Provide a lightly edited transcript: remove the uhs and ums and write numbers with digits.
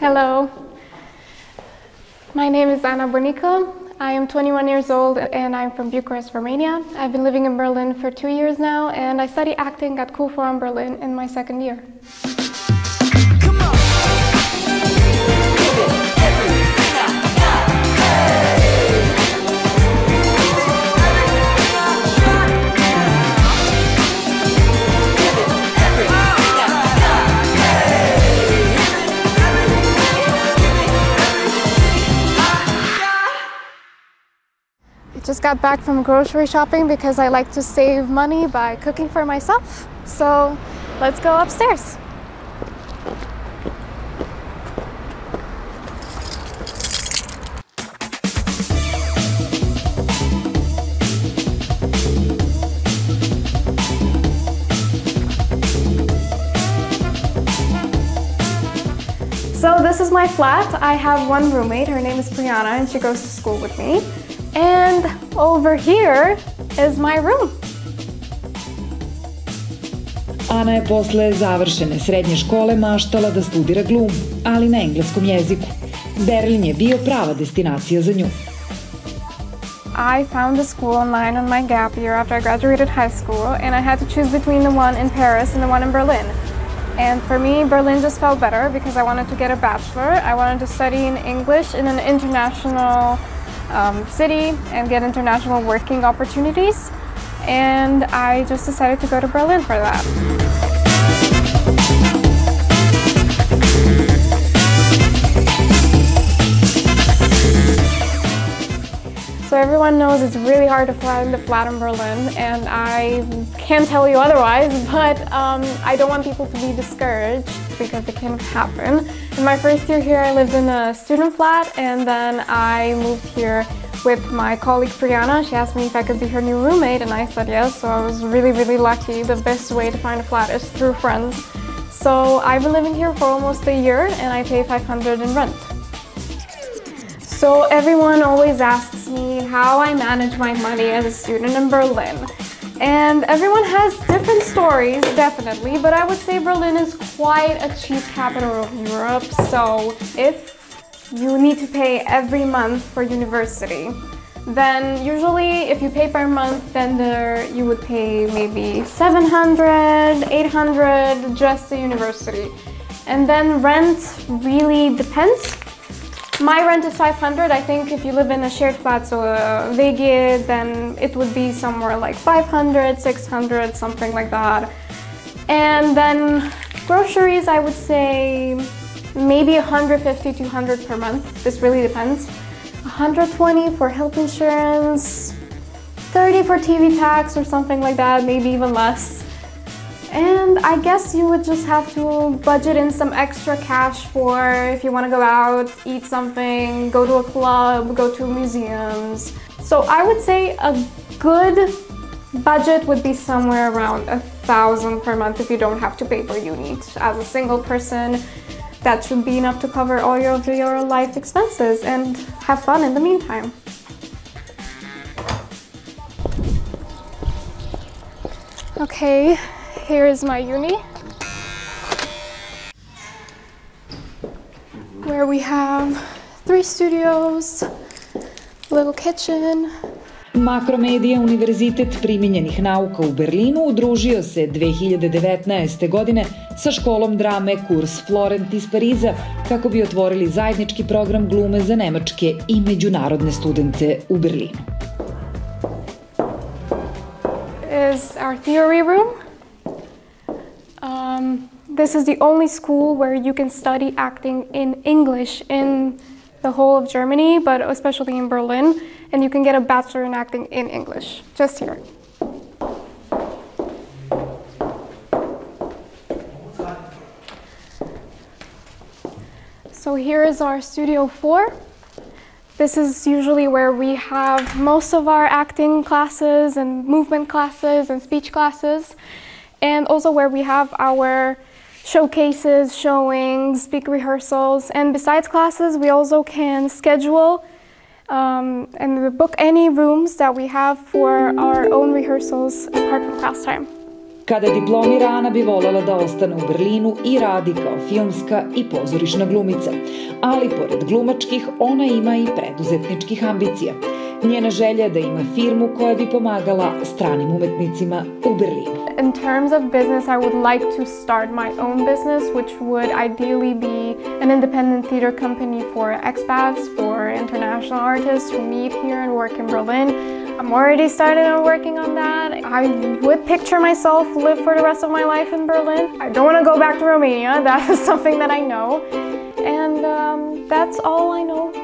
Hello. My name is Burniko. I am 21 years old and I'm from Bukurešta, Romania. I've been living in Berlin for 2 years now and I study acting at Kako in Berlin in my second year. Just got back from grocery shopping because I like to save money by cooking for myself. So let's go upstairs. So this is my flat. I have one roommate. Her name is Brianna and she goes to school with me. And over here is my room. Ana je posle završene srednje škole maštala da studira glumu, ali na engleskom jeziku. Berlin je bio prava destinacija za nju. I found a school online on my gap year after I graduated high school, and I had to choose between the one in Paris and the one in Berlin. And for me, Berlin just felt better because I wanted to get a bachelor. I wanted to study in English in an international city and get international working opportunities, and I just decided to go to Berlin for that. So everyone knows it's really hard to find a flat in Berlin, and I can't tell you otherwise, but I don't want people to be discouraged because it can happen. In my first year here, I lived in a student flat, and then I moved here with my colleague Brianna. She asked me if I could be her new roommate, and I said yes, so I was really, really lucky. The best way to find a flat is through friends. So I've been living here for almost a year, and I pay $500 in rent. So everyone always asks me how I manage my money as a student in Berlin. And everyone has different stories, definitely, but I would say Berlin is quite a cheap capital of Europe. So if you need to pay every month for university, then usually if you pay per month, then you would pay maybe $700, $800 just the university. And then rent really depends. My rent is $500. I think if you live in a shared flat, so a WG, then it would be somewhere like $500, $600, something like that. And then groceries, I would say maybe $150, $200 per month. This really depends. $120 for health insurance, $30 for TV tax or something like that, maybe even less. And I guess you would just have to budget in some extra cash for if you want to go out, eat something, go to a club, go to museums. So I would say a good budget would be somewhere around $1,000 per month if you don't have to pay for uni. As a single person, that should be enough to cover all of your life expenses and have fun in the meantime. Okay. Here is my uni, where we have 3 studios, little kitchen. Makromedija Univerzitet primijenjenih nauka u Berlinu udružio se 2019. godine sa školom drame Kurs Florent iz Pariza kako bi otvorili zajednički program glume za nemačke i međunarodne studente u Berlinu. Is our theory room. This is the only school where you can study acting in English in the whole of Germany, but especially in Berlin, and you can get a bachelor in acting in English, just here. So here is our Studio 4. This is usually where we have most of our acting classes and movement classes and speech classes, and also where we have our showcases, showings, big rehearsals, and besides classes, we also can schedule and book any rooms that we have for our own rehearsals apart from class time. Kada diplomira, Ana bi voljela da ostane u Berlinu i radi kao filmska i pozorišna glumica. Ali pored glumačkih, ona ima i preduzetničkih ambicija. Njena želja je da ima firmu koja bi pomagala stranim umetnicima u Berlinu. In terms of business, I would like to start my own business, which would ideally be an independent theater company for expats, for international artists who meet here and work in Berlin. I'm already started on working on that. I would picture myself live for the rest of my life in Berlin. I don't want to go back to Romania. That is something that I know. And that's all I know